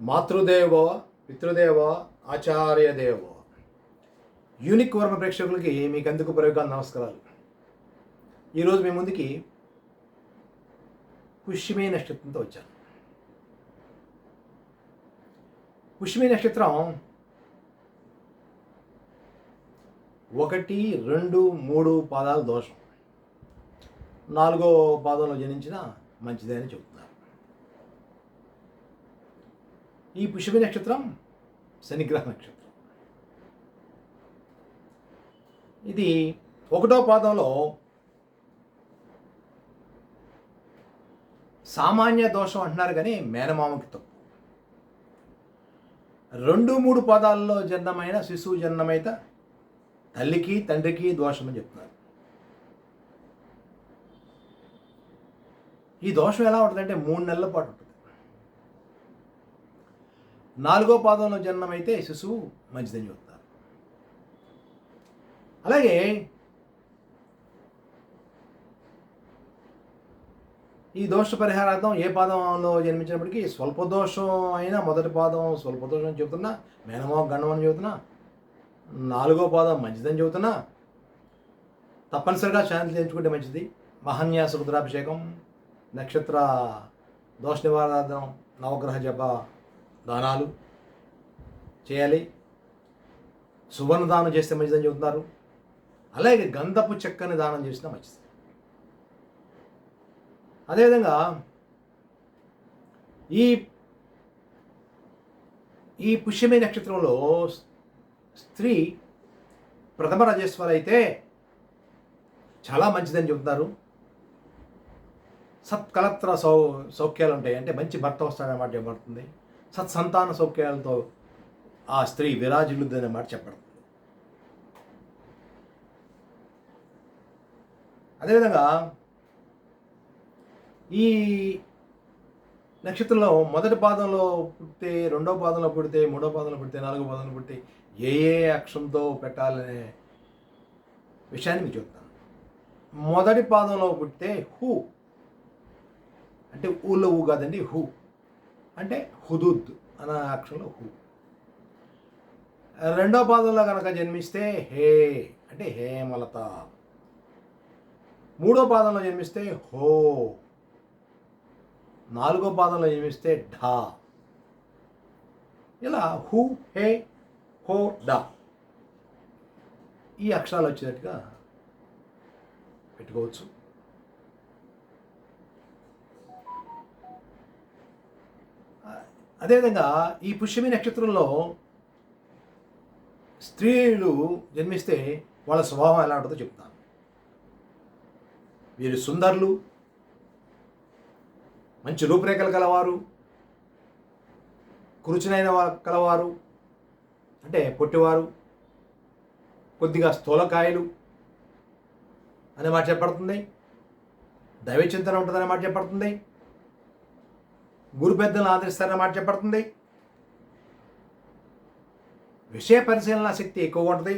మాతృదేవో పితృదేవో ఆచార్యదేవో. Unique Varma ప్రేక్షకులకి మీకు అందుకు ప్రయోగాలు నమస్కారాలు. ఈరోజు మీ ముందుకి పుష్యమి నక్షత్రంతో వచ్చాను. పుష్యమి నక్షత్రం 1, 2, 3 పాదాలు దోషం, 4వ పాదంలో జనించిన మంచిదే అని చెబుతున్నారు. ఈ పుష్యమి నక్షత్రం శనిగ్రహ నక్షత్రం. ఇది 1వ పాదంలో సామాన్య దోషం అంటున్నారు, కానీ మేనమామకి తప్పు. 2, 3 పాదాల్లో జన్మమైన శిశువు జన్మమైతే తల్లికి తండ్రికి దోషం అని చెప్తున్నారు. ఈ దోషం ఎలా ఉంటుందంటే 3 నెలల పాటు ఉంటుంది. 4వ పాదంలో జన్మమైతే శిశువు మంచిదని చెప్తారు. అలాగే ఈ దోష పరిహారార్థం ఏ పాదంలో జన్మించినప్పటికీ స్వల్ప దోషం అయినా మొదటి పాదం స్వల్ప దోషం అని చెబుతున్నా, మేనమావ గండం అని చెబుతున్నా, 4వ పాదం మంచిదని చెబుతున్నా, తప్పనిసరిగా శాంతి తెచ్చుకుంటే మంచిది. మహాన్యాస రుద్రాభిషేకం, నక్షత్ర దోష నివారణార్థం నవగ్రహ జప దానాలు చేయాలి. సువర్ణ దానం చేస్తే మంచిదని చెబుతున్నారు. అలాగే గంధపు చెక్కని దానం చేసినా మంచిది. అదేవిధంగా ఈ పుష్యమి నక్షత్రంలో స్త్రీ ప్రథమ రాజేశ్వరి అయితే చాలా మంచిదని చెబుతున్నారు. సత్కలత్ర సౌఖ్యాలు ఉంటాయి, అంటే మంచి భర్త వస్తాడన్నమాట చెప్పబడుతుంది. సత్సంతాన సౌఖ్యాలతో ఆ స్త్రీ విరాజిల్లుద్దనే మాట చెప్పబడుతుంది. అదేవిధంగా ఈ నక్షత్రంలో మొదటి పాదంలో పుడితే, 2వ పాదంలో పుడితే, 3వ పాదంలో పుడితే, 4వ పాదంలో పుడితే ఏ అక్షరంతో పెట్టాలనే విషయాన్ని మీకు చెప్తాను. మొదటి పాదంలో పుడితే హు అంటే ఊలో ఊ కాదండి, హు అంటే హుదుద్ అనే అక్షరంలో హు. 2వ పాదంలో కనుక జన్మిస్తే హే అంటే హేమలత. 3వ పాదంలో జన్మిస్తే హో. 4వ పాదంలో జన్మిస్తే ఢా. ఇలా హు, హే, హో, డా ఈ అక్షరాలు వచ్చేటట్టుగా పెట్టుకోవచ్చు. అదేవిధంగా ఈ పుష్యమి నక్షత్రంలో స్త్రీలు జన్మిస్తే వాళ్ళ స్వభావం ఎలా ఉంటుందో చెప్తాను. వీరు సుందరులు, మంచి రూపురేఖలు కలవారు, కురుచునైన కలవారు, అంటే పొట్టివారు, కొద్దిగా స్థూలకాయలు అనే మాట చెప్పబడుతుంది. దైవచింతన ఉంటుందనే మాట చెప్పబడుతుంది. గురు పెద్దలను ఆదరిస్తారనే మాట చెప్పబడుతుంది. విషయ పరిశీలన శక్తి ఎక్కువగా ఉంటుంది.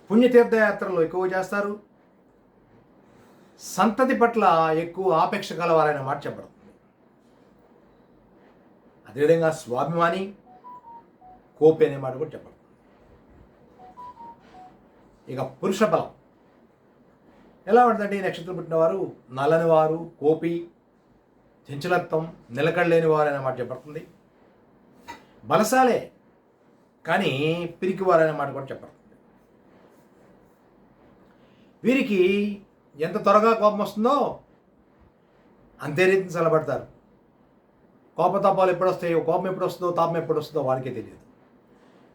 పుణ్యతీర్థయాత్రలు ఎక్కువ చేస్తారు. సంతతి పట్ల ఎక్కువ ఆపేక్ష కలవారనే మాట చెప్పబడుతుంది. అదేవిధంగా స్వాభిమాని, కోపి అనే మాట కూడా చెప్పబడుతుంది. ఇక పురుష బలం ఎలా ఉంటుందంటే, ఈ నక్షత్రం పుట్టిన వారు నల్లని వారు, కోపి, చంచలత్వం, నిలకడలేని వారు అనే మాట చెప్పబడుతుంది. బలశాలే కానీ పిరికివారు అనే మాట కూడా చెప్పబడుతుంది. వీరికి ఎంత త్వరగా కోపం వస్తుందో అంతే రీతిని చల్లబడతారు. కోపతాపాలు ఎప్పుడు వస్తాయో, కోపం ఎప్పుడు వస్తుందో, తాపం ఎప్పుడు వస్తుందో వారికే తెలియదు.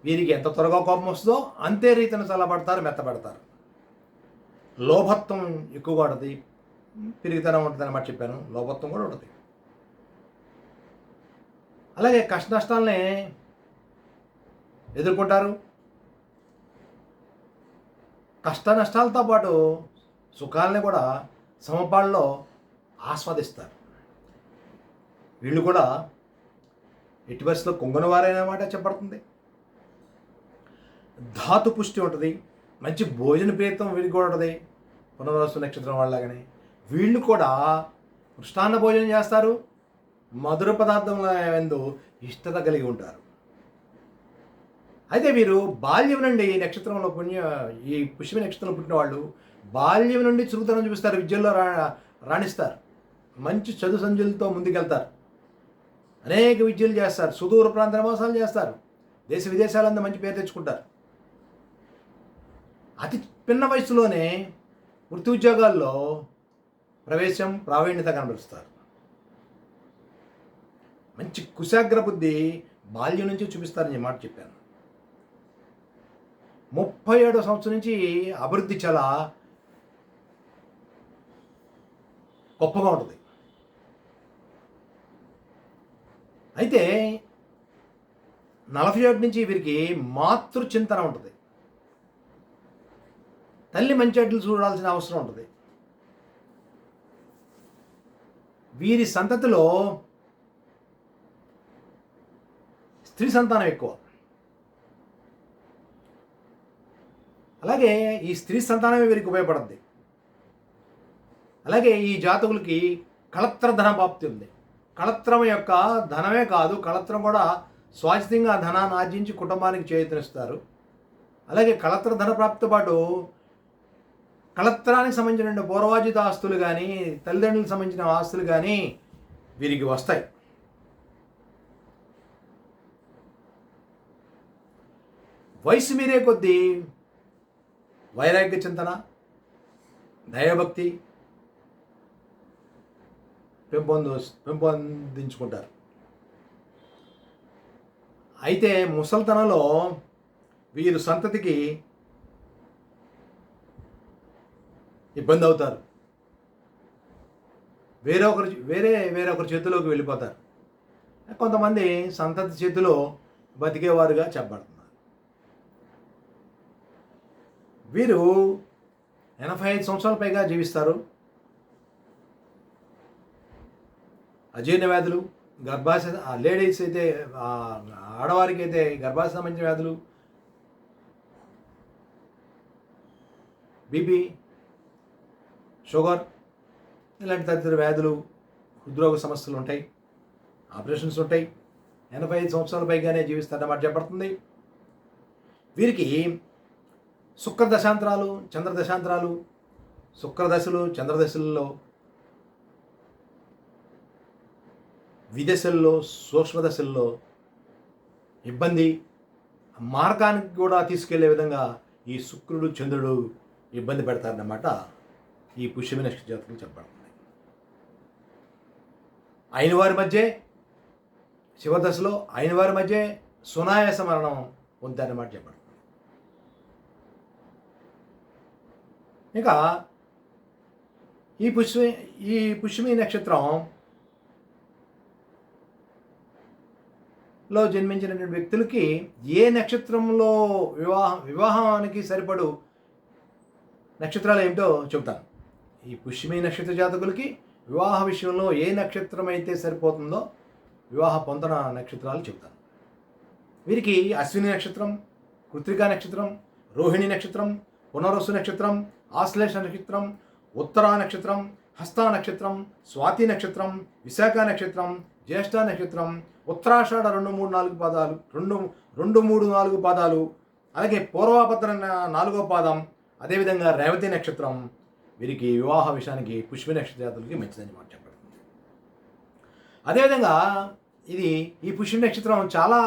వీరికి ఎంత త్వరగా కోపం వస్తుందో అంతే రీతిని చల్లబడతారు, మెత్తబడతారు. లోభత్వం ఎక్కువగా ఉంటుంది, పిరిగితనం ఉంటుంది అన్నమాట చెప్పాను. లోభత్వం కూడా ఉంటుంది. అలాగే కష్ట నష్టాలని ఎదుర్కొంటారు. కష్ట నష్టాలతో పాటు సుఖాలని కూడా సమపాళ్ళలో ఆస్వాదిస్తారు. వీళ్ళు కూడా ఎట్టి పరిస్థితుల్లో కుంగని వారైన మాట చెప్పబడుతుంది. ధాతు పుష్టి ఉంటుంది, మంచి భోజన ప్రియత్వం వీరికి కూడా ఉంటుంది. పునర్వసు నక్షత్రం వాళ్ళలాగానే వీళ్ళు కూడా మృష్టాన్న భోజనం చేస్తారు, మధుర పదార్థముల యందు ఇష్టత కలిగి ఉంటారు. అయితే వీరు బాల్యం నుండి నక్షత్రంలో ఈ పుష్యమి నక్షత్రంలో పుట్టిన వాళ్ళు బాల్యం నుండి చురుకుతనం చూపిస్తారు, విద్యల్లో రాణిస్తారు, మంచి చదువు సంధ్యలతో ముందుకెళ్తారు, అనేక విద్యలు చేస్తారు, సుదూర ప్రాంత నివాసాలు చేస్తారు, దేశ విదేశాలంతా మంచి పేరు తెచ్చుకుంటారు. అతి పిన్న వయసులోనే వృత్తి ఉద్యోగాల్లో ప్రవేశం ప్రావీణ్యత కనబరుస్తారు. మంచి కుశాగ్ర బుద్ధి బాల్యం నుంచి చూపిస్తారని మాట చెప్పాను. 37వ సంవత్సరం నుంచి అభివృద్ధి చాలా గొప్పగా ఉంటుంది. అయితే 41 నుంచి వీరికి మాతృచింతన ఉంటుంది. తల్లి మంచెడ్లు చూడాల్సిన అవసరం ఉంటుంది. వీరి సంతతిలో స్త్రీ సంతానం ఎక్కువ. అలాగే ఈ స్త్రీ సంతానమే వీరికి ఉపయోగపడుతుంది. అలాగే ఈ జాతకులకి కళత్ర ధన ప్రాప్తి ఉంది. కళత్రం యొక్క ధనమే కాదు, కళత్రం కూడా స్వాస్థ్యంగా ధనాన్ని ఆర్జించి కుటుంబానికి చేయూతనిస్తారు. అలాగే కళత్ర ధన ప్రాప్తితో పాటు కళత్రానికి సంబంధించిన పూర్వాజిత ఆస్తులు కానీ తల్లిదండ్రులకు సంబంధించిన ఆస్తులు కానీ వీరికి వస్తాయి. వయసు మీరే కొద్దీ వైరాగ్య చింతన, దైవభక్తి పెంపొందించుకుంటారు. అయితే ముసల్తనంలో వీరు సంతతికి ఇబ్బంది అవుతారు, వేరొకరి చేతిలోకి వెళ్ళిపోతారు. కొంతమంది సంతతి చేతిలో బతికేవారుగా చెప్పబడుతున్నారు. వీరు 85 సంవత్సరాల పైగా జీవిస్తారు. అజీర్ణ వ్యాధులు, గర్భాశయ లేడీస్ అయితే ఆడవారికి అయితే గర్భాశయ సంబంధించిన వ్యాధులు, బీపీ, షుగర్ ఇలాంటి తదితర వ్యాధులు, హృద్రోగ సమస్యలు ఉంటాయి, ఆపరేషన్స్ ఉంటాయి. 85 సంవత్సరాల పైగానే జీవిస్తారన్నమాట చెప్పబడుతుంది. వీరికి శుక్రదశాంతరాలు, చంద్రదశాంతరాలు, శుక్రదశలు, చంద్రదశలలో, విదశల్లో, సూక్ష్మదశల్లో ఇబ్బంది, మార్గానికి కూడా తీసుకెళ్లే విధంగా ఈ శుక్రుడు, చంద్రుడు ఇబ్బంది పెడతారన్నమాట ఈ పుష్యమి నక్షత్ర జాతకులు చెప్పబడుతుంది. అయిన వారి మధ్య శివదశలో అయిన వారి మధ్య సునాయాస మరణం పొందారన్నమాట చెప్పబడుతుంది. ఇక ఈ పుష్యమి నక్షత్రంలో జన్మించినటువంటి వ్యక్తులకి ఏ నక్షత్రంలో వివాహానికి సరిపడు నక్షత్రాలు ఏమిటో చెబుతాను. ఈ పుష్యమి నక్షత్ర జాతకులకి వివాహ విషయంలో ఏ నక్షత్రం అయితే సరిపోతుందో వివాహ పొందన నక్షత్రాలు చెబుతాను. వీరికి అశ్విని నక్షత్రం, కృత్తికా నక్షత్రం, రోహిణి నక్షత్రం, పునరస్సు నక్షత్రం, ఆశ్లేష నక్షత్రం, ఉత్తరా నక్షత్రం, హస్తా నక్షత్రం, స్వాతి నక్షత్రం, విశాఖ నక్షత్రం, జ్యేష్ఠ నక్షత్రం, ఉత్తరాషాఢ 2-3-4 పాదాలు, 2-3-4 పాదాలు, అలాగే పూర్వాభద్ర 4వ పాదం, అదేవిధంగా రేవతి నక్షత్రం వీరికి వివాహ విషయానికి పుష్యమి నక్షత్ర జాతకులకి మంచిదని మాట చెప్పబడుతుంది. అదేవిధంగా ఈ పుష్యమి నక్షత్రం చాలా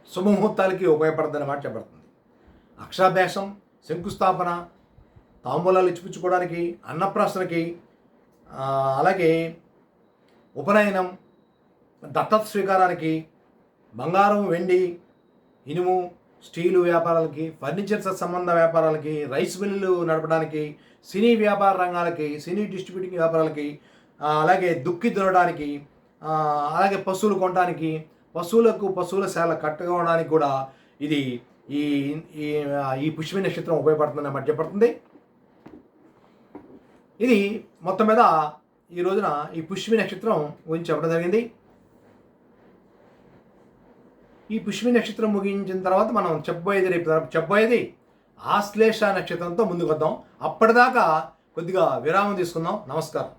శుభముహూర్తాలకి ఉపయోగపడుతుంది మాట చెప్పబడుతుంది. అక్షరాభ్యాసం, శంకుస్థాపన, తాంబూలాలు ఇచ్చిపుచ్చుకోవడానికి, అన్నప్రాసనకి, అలాగే ఉపనయనం, దత్తత స్వీకారానికి, బంగారం, వెండి, ఇనుము, స్టీలు వ్యాపారాలకి, ఫర్నిచర్ సంబంధ వ్యాపారాలకి, రైస్ మిల్లులు నడపడానికి, సినీ వ్యాపార రంగాలకి, సినీ డిస్ట్రిబ్యూటింగ్ వ్యాపారాలకి, అలాగే దుక్కి దున్నడానికి, అలాగే పశువులు కొనడానికి, పశువుల శాల కట్టుకోవడానికి కూడా ఇది ఈ పుష్యమి నక్షత్రం ఉపయోగపడుతుందని మాట చెప్పబడుతుంది. ఇది మొత్తం మీద ఈ రోజున ఈ పుష్యమి నక్షత్రం గురించి చెప్పడం జరిగింది. ఈ పుష్యమి నక్షత్రం ముగించిన తర్వాత మనం చెప్పబోయేది ఆశ్లేష నక్షత్రంతో ముందుకు వద్దాం. అప్పటిదాకా కొద్దిగా విరామం తీసుకుందాం. నమస్కారం.